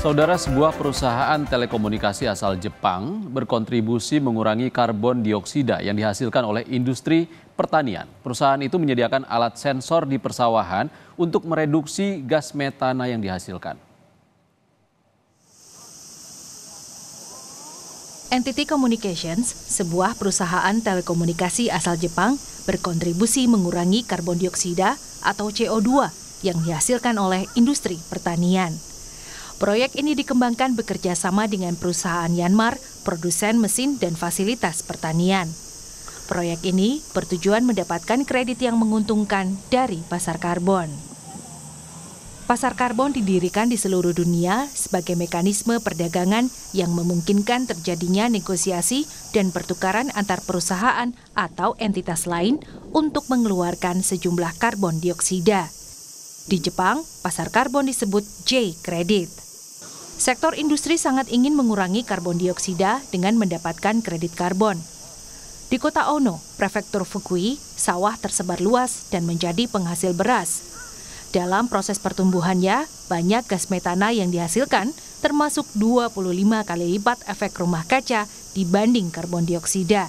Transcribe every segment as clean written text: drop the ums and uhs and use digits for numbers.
Saudara, sebuah perusahaan telekomunikasi asal Jepang berkontribusi mengurangi karbon dioksida yang dihasilkan oleh industri pertanian. Perusahaan itu menyediakan alat sensor di persawahan untuk mereduksi gas metana yang dihasilkan. NTT Communications, sebuah perusahaan telekomunikasi asal Jepang, berkontribusi mengurangi karbon dioksida atau CO2 yang dihasilkan oleh industri pertanian. Proyek ini dikembangkan bekerja sama dengan perusahaan Yanmar, produsen mesin dan fasilitas pertanian. Proyek ini bertujuan mendapatkan kredit yang menguntungkan dari pasar karbon. Pasar karbon didirikan di seluruh dunia sebagai mekanisme perdagangan yang memungkinkan terjadinya negosiasi dan pertukaran antar perusahaan atau entitas lain untuk mengeluarkan sejumlah karbon dioksida. Di Jepang, pasar karbon disebut J-Credit. Sektor industri sangat ingin mengurangi karbon dioksida dengan mendapatkan kredit karbon. Di kota Ono, prefektur Fukui, sawah tersebar luas dan menjadi penghasil beras. Dalam proses pertumbuhannya, banyak gas metana yang dihasilkan, termasuk 25 kali lipat efek rumah kaca dibanding karbon dioksida.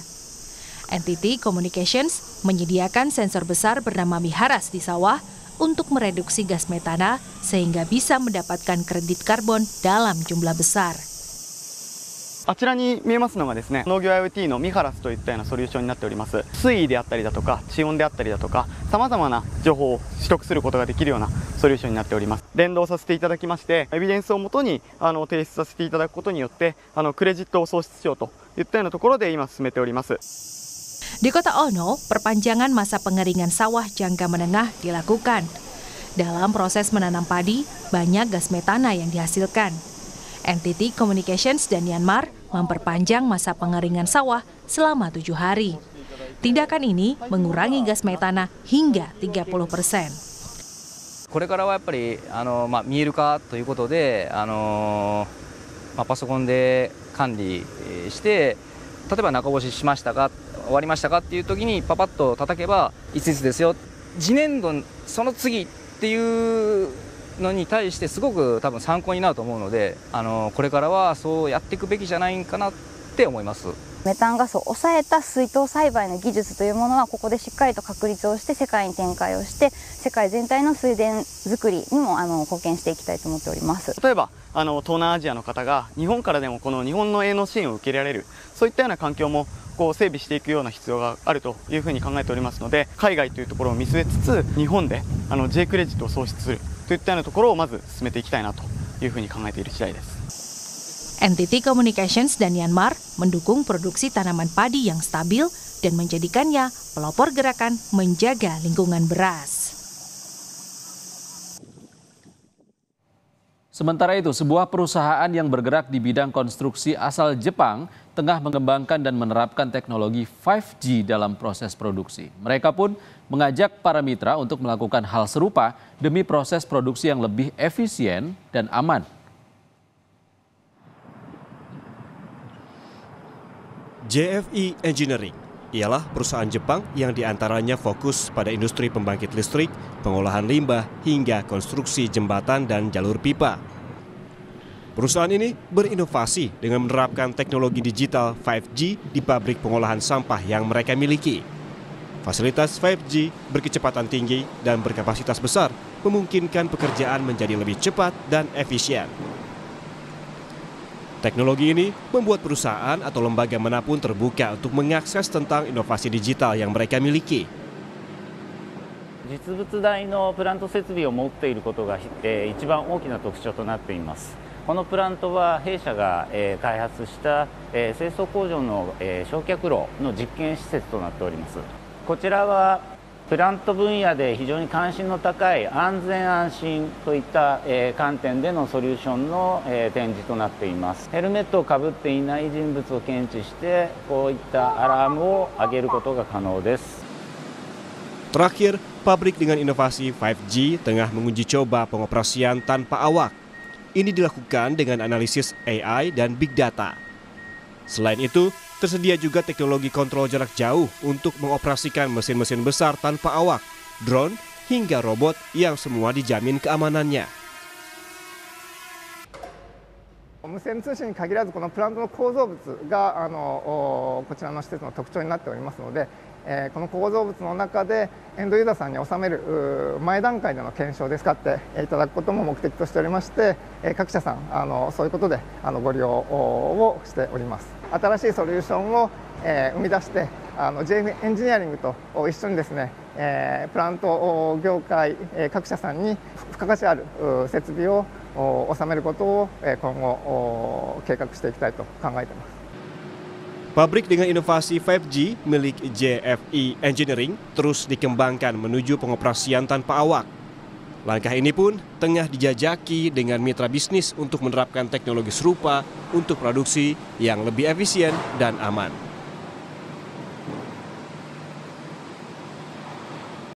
NTT Communications menyediakan sensor besar bernama Miharas di sawah untuk mereduksi gas metana sehingga bisa mendapatkan kredit karbon dalam jumlah besar. あちらに見えますのがですね、農業 IoT のミハラスといったようなソリューションになっております。水位であったりだとか、地温であったりだとか、様々な情報を取得することができるようなソリューションになっております。連動させていただきまして、エビデンスをもとに提出させていただくことによって、クレジットを創出しようといったようなところで今進めております。 Di kota Ono, perpanjangan masa pengeringan sawah jangka menengah dilakukan. Dalam proses menanam padi, banyak gas metana yang dihasilkan. NTT Communications dan Yanmar memperpanjang masa pengeringan sawah selama 7 hari. Tindakan ini mengurangi gas metana hingga 30%. これからはやっぱり見える化ということで、パソコンで管理して、例えば中干ししましたか、終わりましたかっていう時にパパッと叩けばいついつですよ。次年度その次っていうのに対してすごく多分参考になると思うので、これからはそうやっていくべきじゃないかなって思います。メタンガスを抑えた水耕栽培の技術というものはここでしっかりと確立をして世界に展開をして世界全体の水田作りにも貢献していきたいと思っております。例えば東南アジアの方が日本からでもこの日本の営農支援を受けられる、そういったような環境も整備していくような必要があるというふうに考えておりますので、海外というところを見据えつつ日本でJ クレジットを創出するといったようなところをまず進めていきたいなというふうに考えている次第です。 NTT Communications dan Yanmar mendukung produksi tanaman padi yang stabil dan menjadikannya pelopor gerakan menjaga lingkungan beras. Sementara itu, sebuah perusahaan yang bergerak di bidang konstruksi asal Jepang tengah mengembangkan dan menerapkan teknologi 5G dalam proses produksi. Mereka pun mengajak para mitra untuk melakukan hal serupa demi proses produksi yang lebih efisien dan aman. JFE Engineering ialah perusahaan Jepang yang diantaranya fokus pada industri pembangkit listrik, pengolahan limbah, hingga konstruksi jembatan dan jalur pipa. Perusahaan ini berinovasi dengan menerapkan teknologi digital 5G di pabrik pengolahan sampah yang mereka miliki. Fasilitas 5G berkecepatan tinggi dan berkapasitas besar memungkinkan pekerjaan menjadi lebih cepat dan efisien. Teknologi ini membuat perusahaan atau lembaga manapun terbuka untuk mengakses tentang inovasi digital yang mereka miliki. 実物大のプラント設備を持っていることが一番大きな特徴となっています。このプラントは弊社が開発した清掃工場の焼却炉の実験施設となっております。こちらはプラント分野で非常に関心の高い安全安心といった観点でのソリューションの展示となっています。ヘルメットをかぶっていない人物を検知してこういったアラームを上げることが可能です。 Terakhir, pabrik dengan inovasi 5G tengah menguji coba pengoperasian tanpa awak. Ini dilakukan dengan analisis AI dan Big Data. Selain itu, tersedia juga teknologi kontrol jarak jauh untuk mengoperasikan mesin-mesin besar tanpa awak, drone, hingga robot yang semua dijamin keamanannya. 無線通信に限らずこのプラントの構造物がこちらの施設の特徴になっておりますので、この構造物の中でエンドユーザーさんに納める前段階での検証で使っていただくことも目的としておりまして、各社さんそういうことでご利用をしております。新しいソリューションを生み出してJF エンジニアリングと一緒にですね、プラント業界各社さんに付加価値ある設備を収めることを今後計画していきたいと考えています。Pabrik dengan inovasi 5G milik JFE Engineering terus dikembangkan menuju pengoperasian tanpa awak. Langkah ini pun tengah dijajaki dengan mitra bisnis untuk menerapkan teknologi serupa untuk produksi yang lebih efisien dan aman.